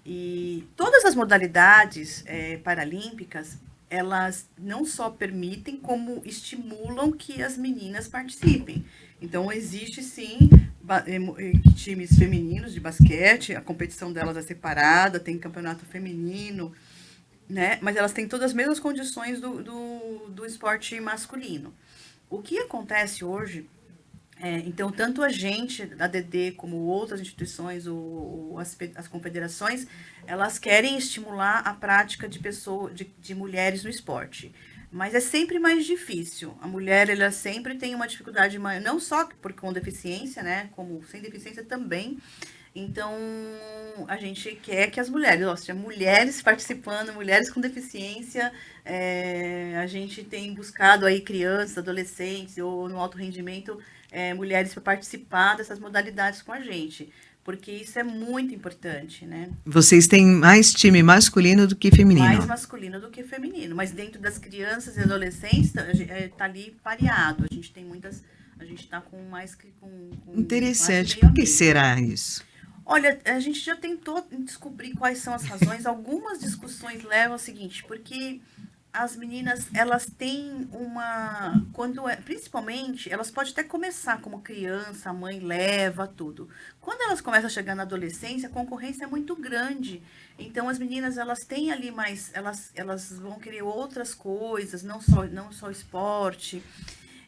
E todas as modalidades paralímpicas, elas não só permitem, como estimulam que as meninas participem. Então, existe sim times femininos de basquete, a competição delas é separada, tem campeonato feminino, né? Mas elas têm todas as mesmas condições do esporte masculino. O que acontece hoje, então, tanto a gente, da DD, como outras instituições, as confederações, elas querem estimular a prática de mulheres no esporte. Mas é sempre mais difícil. A mulher, ela sempre tem uma dificuldade maior, não só com deficiência, né? Como sem deficiência também. Então, a gente quer que as mulheres, seja, mulheres participando, mulheres com deficiência, a gente tem buscado aí crianças, adolescentes ou no alto rendimento, mulheres para participar dessas modalidades com a gente, porque isso é muito importante, né? Vocês têm mais time masculino do que feminino? Mais masculino do que feminino, mas dentro das crianças e adolescentes tá ali pareado. A gente tá com mais que com Interessante. quase Por que meio a meio. será isso? Olha, a gente já tentou descobrir quais são as razões. Algumas discussões levam ao seguinte, porque as meninas, elas têm principalmente, elas podem até começar como criança, a mãe leva tudo. Quando elas começam a chegar na adolescência, a concorrência é muito grande. Então, as meninas, elas têm ali elas vão querer outras coisas, não só esporte.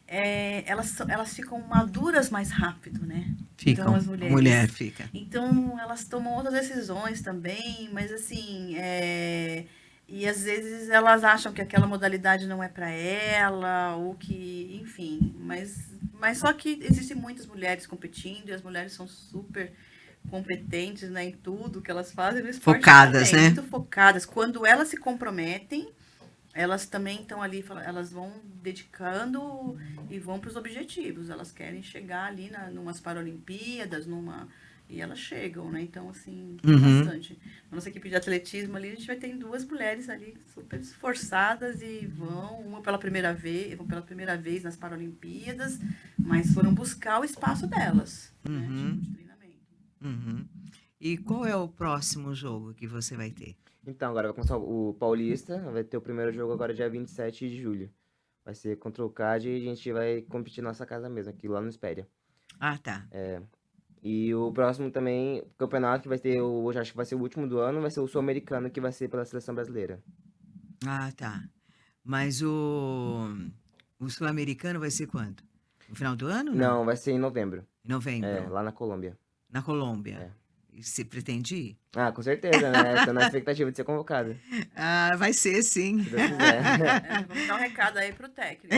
Elas ficam maduras mais rápido, né? Ficam, Então, as a mulheres. mulher fica. Então, elas tomam outras decisões também, mas assim, e às vezes elas acham que aquela modalidade não é para ela, ou que, enfim, mas só que existem muitas mulheres competindo e as mulheres são super competentes, né, em tudo que elas fazem no esporte Focadas, também, né? muito focadas. Quando elas se comprometem, elas também estão ali, elas vão dedicando e vão para os objetivos. Elas querem chegar ali numas Paralimpíadas, e elas chegam, né? Então, assim, bastante. Na nossa equipe de atletismo ali, a gente vai ter 2 mulheres ali super esforçadas e vão pela primeira vez nas Paralimpíadas, mas foram buscar o espaço delas, né? De treinamento. Uhum. E qual é o próximo jogo que você vai ter? Então, agora vai começar o Paulista, vai ter o primeiro jogo agora dia 27 de julho. Vai ser contra o CAD e a gente vai competir na nossa casa mesmo, aqui lá no Espéria. Ah, tá. E o próximo também, campeonato que vai ter, hoje acho que vai ser o último do ano, vai ser o Sul-Americano, que vai ser pela seleção brasileira. Ah, tá. Mas o sul-americano vai ser quando? No final do ano? Não, vai ser em novembro. Em novembro, Lá na Colômbia. na Colômbia. Você pretende ir? Ah, com certeza, né? Tô na expectativa de ser convocado, Ah, vai ser sim. se Deus quiser. Vamos dar um recado aí pro técnico.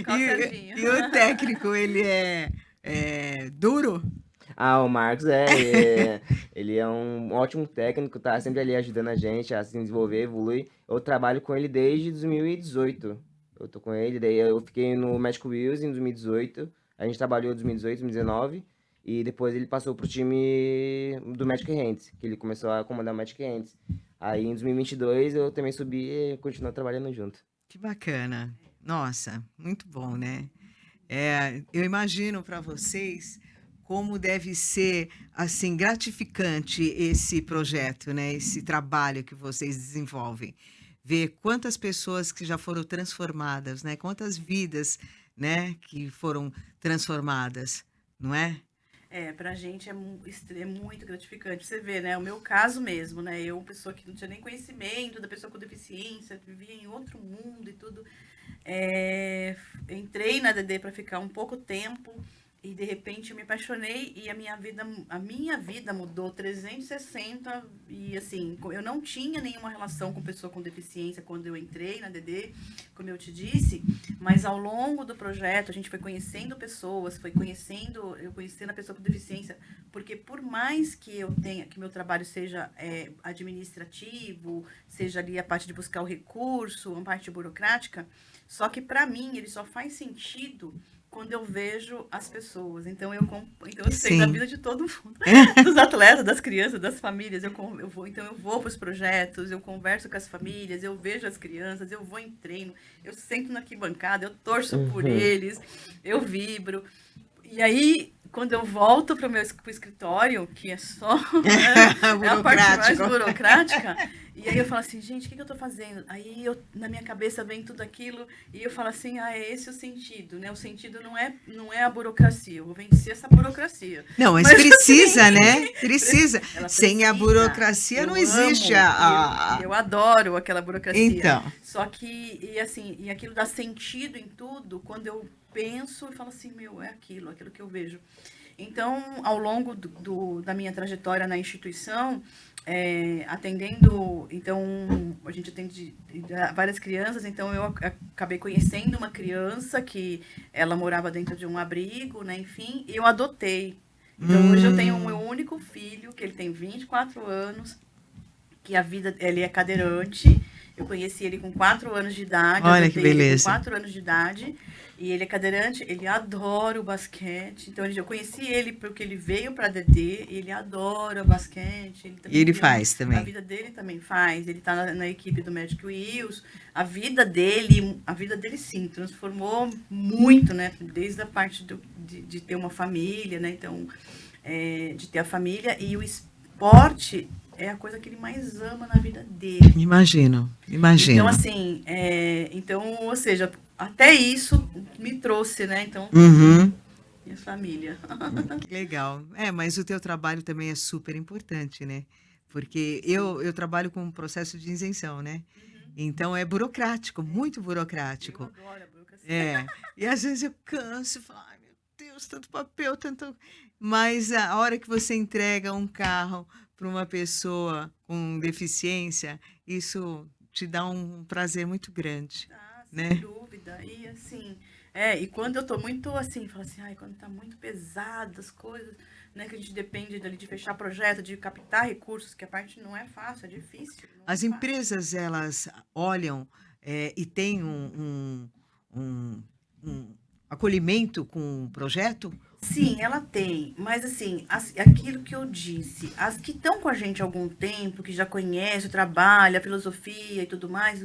Convocar o E, Serginho. e o técnico, ele é duro? Ah, o Marcos ele é um ótimo técnico, tá sempre ali ajudando a gente a se desenvolver, evoluir. Eu trabalho com ele desde 2018. Eu tô com ele, daí eu fiquei no Magic Wheels em 2018. A gente trabalhou em 2018, 2019. E depois ele passou pro time do Magic Hands, que ele começou a comandar o Magic Hands. Aí em 2022 eu também subi e continuo trabalhando junto. Que bacana. Nossa, muito bom, né? Eu imagino para vocês como deve ser assim gratificante esse projeto, né? Esse trabalho que vocês desenvolvem. Ver quantas pessoas que já foram transformadas, né? Quantas vidas, né, que foram transformadas, não é? Pra gente é muito gratificante. Você vê, né? O meu caso mesmo, né? Eu, pessoa que não tinha nem conhecimento da pessoa com deficiência, vivia em outro mundo e tudo. Entrei na DD para ficar um pouco tempo e de repente eu me apaixonei e a minha vida mudou 360 e assim, eu não tinha nenhuma relação com pessoa com deficiência quando eu entrei na DD, como eu te disse, mas ao longo do projeto a gente foi conhecendo pessoas, eu conhecendo a pessoa com deficiência, porque por mais que eu tenha, que meu trabalho seja administrativo, seja ali a parte de buscar o recurso, uma parte burocrática, só que para mim ele só faz sentido quando eu vejo as pessoas. Então eu sei da Sim. vida de todo mundo, dos atletas, das crianças, das famílias. Eu vou para os projetos, eu converso com as famílias, eu vejo as crianças, eu vou em treino, eu sento na arquibancada, eu torço por eles, eu vibro. E aí, quando eu volto para o escritório, que é só é a parte mais burocrática, e aí eu falo assim, gente, o que eu estou fazendo? Aí na minha cabeça vem tudo aquilo, e eu falo assim, é esse o sentido, né? O sentido não é a burocracia, eu vou vencer essa burocracia. Não, mas precisa, né? Precisa. Ela Sem a precisa. burocracia Eu não existe amo, eu adoro aquela burocracia. Então. Só que, e aquilo dá sentido em tudo, quando eu penso e falo assim, é aquilo que eu vejo. Então, ao longo da minha trajetória na instituição, atendendo, então, a gente atende várias crianças, então eu acabei conhecendo uma criança que ela morava dentro de um abrigo, né, enfim, e eu adotei. Então, hoje eu tenho o meu único filho, que ele tem 24 anos, que ele é cadeirante. Eu conheci ele com 4 anos de idade. Olha que beleza. Ele com 4 anos de idade. E ele é cadeirante, ele adora o basquete. Então, eu conheci ele porque ele veio para a DD, ele adora basquete. E ele faz também. A vida dele também faz. Ele está na equipe do Magic Wheels. A vida dele sim, transformou muito, né? Desde a parte de ter uma família, né? Então, de ter a família. E o esporte é a coisa que ele mais ama na vida dele. Imagino. Então, assim, ou seja, até isso me trouxe, né? Então, minha família. Que legal. Mas o teu trabalho também é super importante, né? Porque eu trabalho com um processo de isenção, né? Então, é burocrático, muito burocrático. Eu adoro a burocracia. E às vezes eu canso e falo, ai meu Deus, tanto papel, tanto... Mas a hora que você entrega um carro para uma pessoa com deficiência, isso te dá um prazer muito grande, né? Sem dúvida. E assim, e quando eu tô muito assim, falo assim, quando tá muito pesado as coisas, né, que a gente depende dali de fechar projeto, de captar recursos, que a parte não é fácil, é difícil. As empresas, elas olham e têm um acolhimento com o projeto? Sim, ela tem, mas assim, aquilo que eu disse, as que estão com a gente há algum tempo, que já conhecem o trabalho, a filosofia e tudo mais,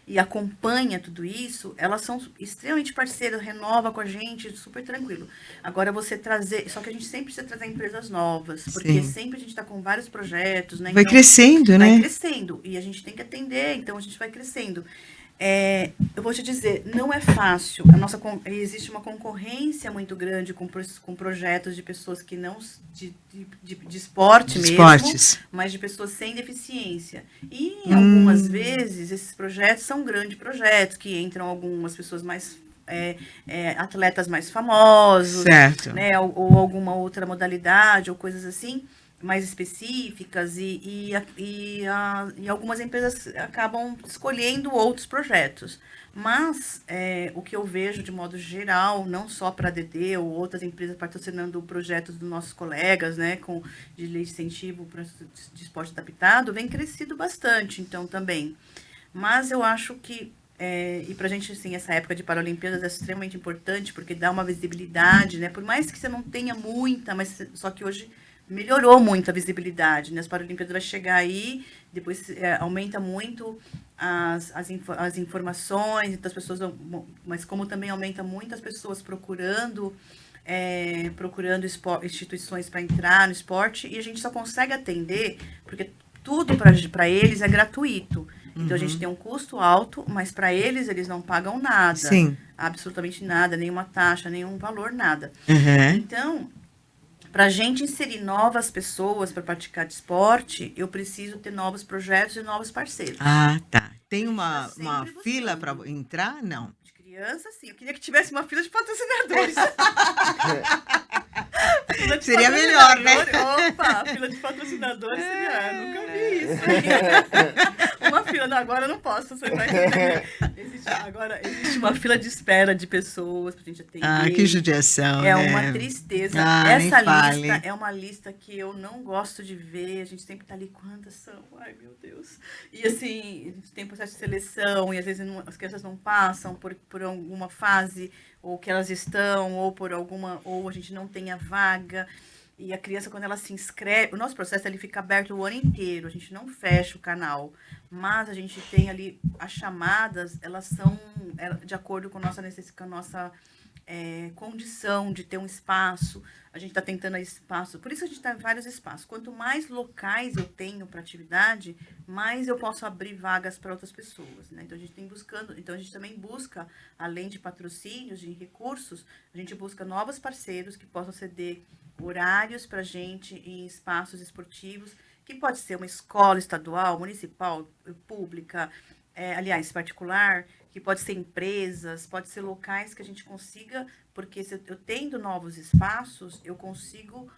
e acompanha tudo isso, elas são extremamente parceiras, renova com a gente, super tranquilo. Agora você trazer, só que a gente sempre precisa trazer empresas novas, porque sempre a gente está com vários projetos, né? Vai então, crescendo, né? Vai crescendo, e a gente tem que atender, então a gente vai crescendo. Eu vou te dizer, não é fácil. Existe uma concorrência muito grande com projetos de pessoas que não de esporte mesmo, mas de pessoas sem deficiência. E algumas vezes esses projetos são grandes projetos, que entram algumas pessoas mais atletas mais famosos, Certo. né, ou alguma outra modalidade, ou coisas assim, mais específicas, e algumas empresas acabam escolhendo outros projetos. Mas o que eu vejo de modo geral, não só para a DD ou outras empresas patrocinando projetos dos nossos colegas, né, de lei de incentivo de esporte adaptado, vem crescido bastante, então também. Mas eu acho que, e para a gente, assim, essa época de Paralimpíadas é extremamente importante, porque dá uma visibilidade, né? Por mais que você não tenha muita, mas só que hoje melhorou muito a visibilidade, né? As Paralimpíadas vai chegar aí, depois aumenta muito as informações, então as pessoas, mas como também aumenta muito as pessoas procurando instituições para entrar no esporte, e a gente só consegue atender porque tudo para eles é gratuito. Então a gente tem um custo alto, mas para eles não pagam nada. Sim. Absolutamente nada, nenhuma taxa, nenhum valor, nada. Uhum. Então, para a gente inserir novas pessoas para praticar de esporte, eu preciso ter novos projetos e novos parceiros. Ah, tá. Tem uma sempre fila para buscando. entrar? Não. De criança, sim. Eu queria que tivesse uma fila de patrocinadores. Fila de Seria melhor, né? patrocinadores. Opa, fila de patrocinadores seria. Nunca vi isso. Uma fila, não, agora eu não posso. Você vai agora existe uma fila de espera de pessoas pra gente atender. Ah, que judiação, É né? uma tristeza. Ah, nem Essa fale. lista é uma lista que eu não gosto de ver. A gente sempre tá ali, quantas são? Ai, meu Deus. E assim, a gente tem processo de seleção, e às vezes as crianças não passam por alguma fase, ou que elas estão, ou a gente não tem a vaga. E a criança, quando ela se inscreve, o nosso processo ele fica aberto o ano inteiro, a gente não fecha o canal, mas a gente tem ali as chamadas, elas são de acordo com a nossa necessidade, com a nossa condição de ter um espaço. A gente está tentando espaço, por isso a gente está em vários espaços. Quanto mais locais eu tenho para atividade, mais eu posso abrir vagas para outras pessoas, né? Então a gente então a gente também busca, além de patrocínios, de recursos, a gente busca novos parceiros que possam ceder horários para a gente em espaços esportivos, que pode ser uma escola estadual, municipal, pública, aliás, particular, que pode ser empresas, pode ser locais que a gente consiga, porque se eu tendo novos espaços, eu consigo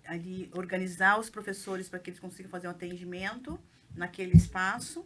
ali organizar os professores para que eles consigam fazer um atendimento naquele espaço,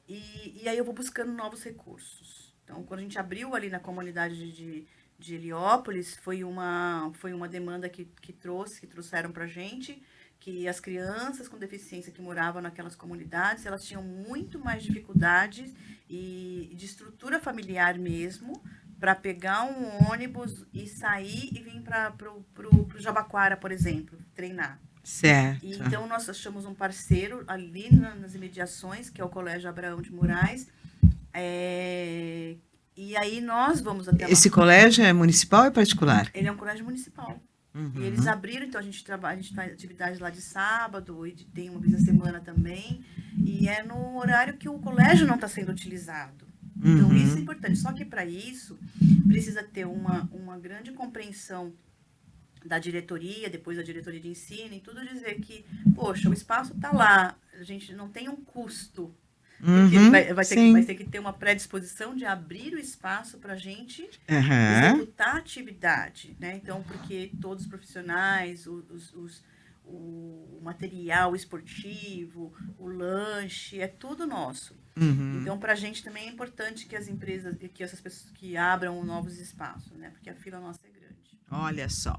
e aí eu vou buscando novos recursos. Então, quando a gente abriu ali na comunidade de Heliópolis, foi uma demanda que trouxeram para a gente, que as crianças com deficiência que moravam naquelas comunidades, elas tinham muito mais dificuldades de estrutura familiar mesmo, para pegar um ônibus e sair e vir para o Jabaquara, por exemplo, treinar. Certo. E, então, nós achamos um parceiro ali nas imediações, que é o Colégio Abraão de Moraes, e aí nós vamos até lá. Esse colégio é municipal ou é particular? Ele é um colégio municipal. Uhum. E eles abriram, então a gente faz atividades lá de sábado, e tem uma vez a semana também, e é no horário que o colégio não está sendo utilizado. Então isso é importante. Só que para isso precisa ter uma grande compreensão da diretoria, depois da diretoria de ensino, e tudo dizer que, poxa, o espaço está lá, a gente não tem um custo. Porque vai ter que ter uma predisposição de abrir o espaço para a gente executar a atividade, né? Então, porque todos os profissionais, o material esportivo, o lanche, é tudo nosso. Então, para a gente também é importante que as empresas, que essas pessoas que abram novos espaços, né? Porque a fila nossa é grande. Olha só,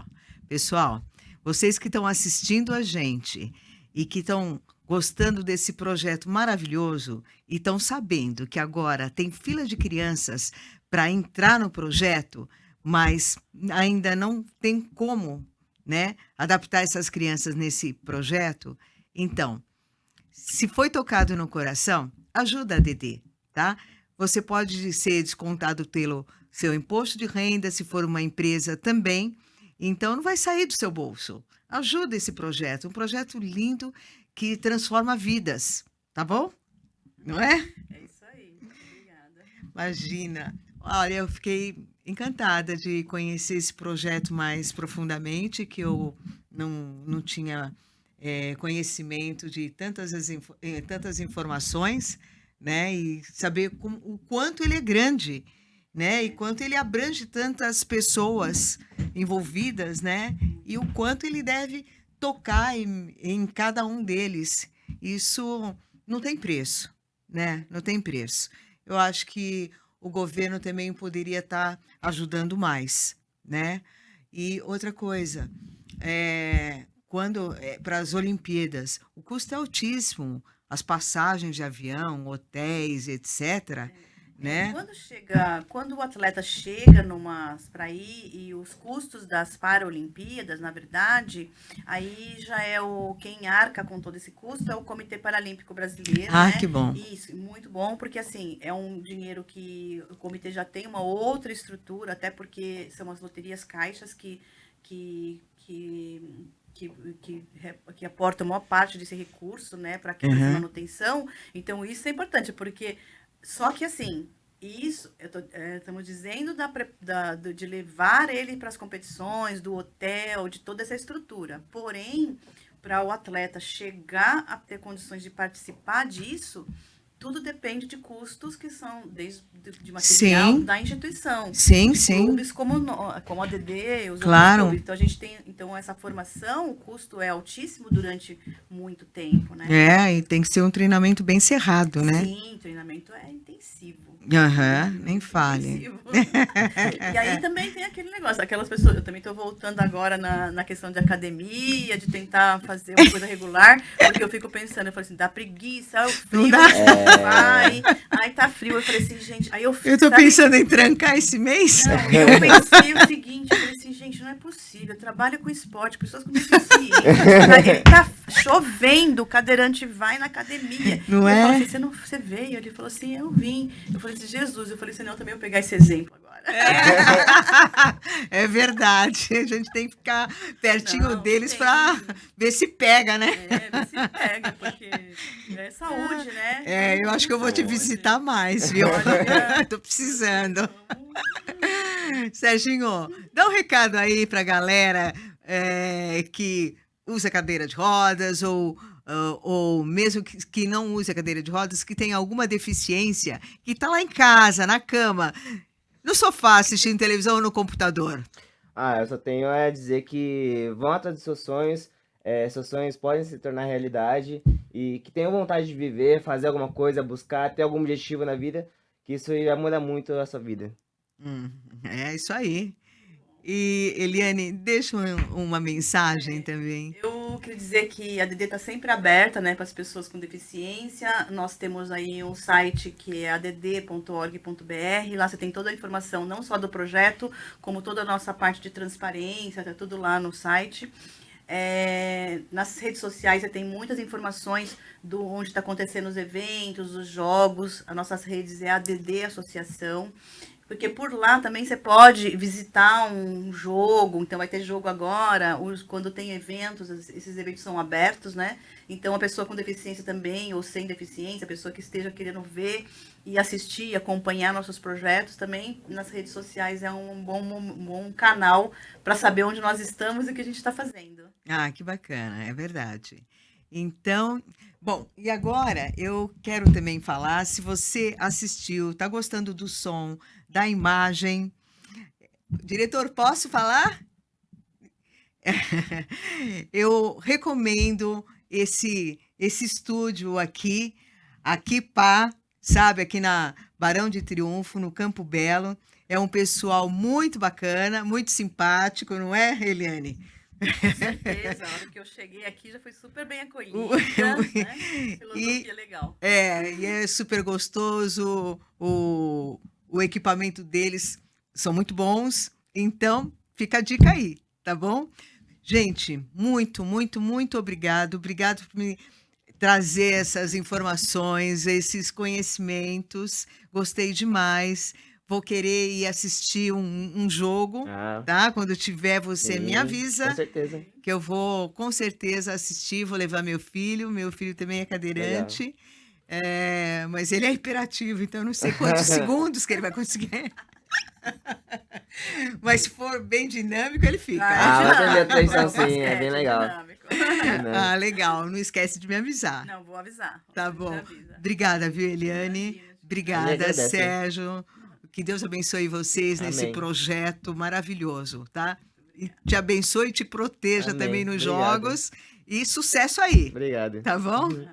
pessoal, vocês que estão assistindo a gente e que estão gostando desse projeto maravilhoso e estão sabendo que agora tem fila de crianças para entrar no projeto, mas ainda não tem como, né, adaptar essas crianças nesse projeto. Então, se foi tocado no coração, ajuda a DD, tá? Você pode ser descontado pelo seu imposto de renda, se for uma empresa também. Então, não vai sair do seu bolso. Ajuda esse projeto, um projeto lindo que transforma vidas, tá bom? Não é? É isso aí. Obrigada. Imagina. Olha, eu fiquei encantada de conhecer esse projeto mais profundamente, que eu não tinha conhecimento de tantas informações, né? E saber o quanto ele é grande, né? E quanto ele abrange tantas pessoas envolvidas, né? E o quanto ele deve tocar em cada um deles. Isso não tem preço, né? Não tem preço. Eu acho que o governo também poderia estar ajudando mais, né? E outra coisa, quando para as Olimpíadas, o custo é altíssimo, as passagens de avião, hotéis, etc., né? Quando o atleta chega para ir e os custos das Paralimpíadas, na verdade, aí já é quem arca com todo esse custo é o Comitê Paralímpico Brasileiro, Ah, né? que bom. Isso, muito bom, porque assim, é um dinheiro que o comitê já tem uma outra estrutura, até porque são as loterias caixas que aportam a maior parte desse recurso, né, para a manutenção. Então, isso é importante, porque só que assim, isso, estamos dizendo de levar ele para as competições, do hotel, de toda essa estrutura. Porém, para o atleta chegar a ter condições de participar disso, tudo depende de custos que são de material da instituição. Sim, de sim. clubes como a DD, os Claro. outros clubes. Então, a gente tem essa formação, o custo é altíssimo durante muito tempo, né? E tem que ser um treinamento bem cerrado, né? Sim, o treinamento é intensivo. Nem fale. E aí também tem aquele negócio, aquelas pessoas, eu também estou voltando agora na questão de academia, de tentar fazer uma coisa regular, porque eu fico pensando, eu falo assim, dá preguiça, o frio, vai, ai tá frio, eu falei assim, gente, aí eu tô pensando em trancar esse mês. Não, eu pensei o seguinte, eu falei assim, gente, não é possível, eu trabalho com esporte, pessoas com deficiência, ele tá chovendo, o cadeirante vai na academia. Não eu é? falei assim, você veio? Ele falou assim, eu vim. Eu falei assim, Jesus, eu falei assim, não, também vou pegar esse exemplo agora. É verdade, a gente tem que ficar pertinho deles para ver se pega, né? Ver se pega, porque é saúde, né? Eu acho que eu vou te visitar mais, viu? Tô precisando. Serginho, dá um recado aí pra galera que usa cadeira de rodas ou mesmo que não use a cadeira de rodas, que tem alguma deficiência, que tá lá em casa, na cama, no sofá, assistindo televisão ou no computador. Eu só tenho a dizer que vão atrás dos seus sonhos podem se tornar realidade e que tenham vontade de viver, fazer alguma coisa, buscar, ter algum objetivo na vida, que isso já muda muito a sua vida. É isso aí. E, Eliane, deixa uma mensagem também. Eu queria dizer que a DD está sempre aberta, né, para as pessoas com deficiência. Nós temos aí um site que é add.org.br. Lá você tem toda a informação, não só do projeto, como toda a nossa parte de transparência, está tudo lá no site. Nas redes sociais você tem muitas informações do onde está acontecendo os eventos, os jogos. As nossas redes é a ADD Associação. Porque por lá também você pode visitar um jogo, então vai ter jogo agora, quando tem eventos, esses eventos são abertos, né? Então a pessoa com deficiência também, ou sem deficiência, a pessoa que esteja querendo ver e assistir, acompanhar nossos projetos também, nas redes sociais é um bom canal para saber onde nós estamos e o que a gente está fazendo. Que bacana, é verdade. Então, bom, e agora eu quero também falar, se você assistiu, está gostando do som, da imagem. Diretor, posso falar? Eu recomendo esse estúdio aqui sabe, aqui na Barão de Triunfo, no Campo Belo. É um pessoal muito bacana, muito simpático, não é, Eliane? Com certeza, a hora que eu cheguei aqui já foi super bem acolhida, né? Filosofia legal. E é super gostoso, o equipamento deles são muito bons, então fica a dica aí, tá bom? Gente, muito, muito, muito obrigado por me trazer essas informações, esses conhecimentos, gostei demais. Vou querer ir assistir um jogo, tá? Quando tiver, você me avisa. Com certeza. Que eu vou, com certeza, assistir. Vou levar meu filho também é cadeirante. Mas ele é hiperativo, então eu não sei quantos segundos que ele vai conseguir. Mas se for bem dinâmico, ele fica. Vai ter atenção sim, é bem legal. Dinâmico. Ah, legal. Não esquece de me avisar. Não, vou avisar. Tá A gente bom. avisa. Obrigada, viu, Eliane? Imagina, gente. Obrigada, agradeço. Sérgio. Que Deus abençoe vocês nesse Amém. projeto maravilhoso, tá? E te abençoe e te proteja Amém. também nos Obrigado. jogos. E sucesso aí, Obrigado. tá bom? Amém.